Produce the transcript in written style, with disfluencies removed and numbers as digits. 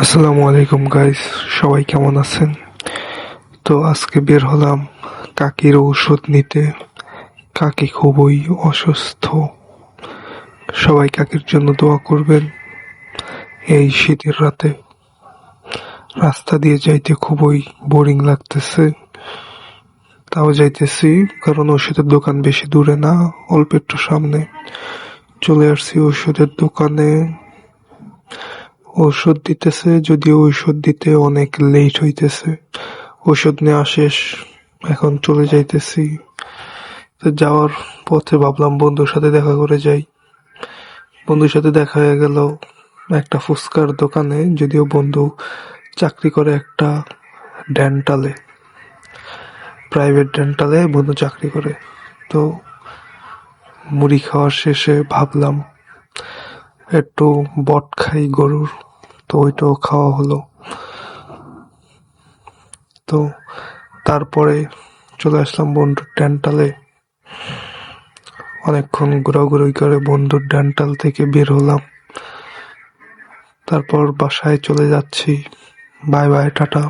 আসসালামু আলাইকুম গাইস, সবাই কেমন আছেন? তো আজকে বের হলাম কাকির ঔষধ নিতে। কাকি খুবই অসুস্থ। সবাই কাকির জন্য দোয়া করবেন। এই শীতের রাতে রাস্তা দিয়ে যাইতে খুবই বোরিং লাগতেছে, তাও যাইতেছি কারণ ওষুধের দোকান বেশি দূরে না, অল্প একটু সামনে। চলে আসছি ওষুধের দোকানে। ঔষধ দিতেছে, যদিও ঔষধ দিতে অনেক লেট হইতেছে। ওষুধ নেওয়া শেষ, এখন চলে যাইতেছি। তো যাওয়ার পথে ভাবলাম বন্ধুর সাথে দেখা করে যাই। বন্ধুর সাথে দেখা হয়ে গেল একটা ফুচকার দোকানে, যদিও বন্ধু চাকরি করে একটা ডেন্টালে, প্রাইভেট ডেন্টালে বন্ধু চাকরি করে। তো মুড়ি খাওয়ার শেষে ভাবলাম একটু বট খাই গরুর, তো ওইটাও খাওয়া হলো। তো তারপরে চলে আসলাম বন্ধুর ডেন্টালে। অনেকক্ষণ ঘোরাঘুরি করে বন্ধুর ডেন্টাল থেকে বের হলাম। তারপর বাসায় চলে যাচ্ছি। Bye bye, tata.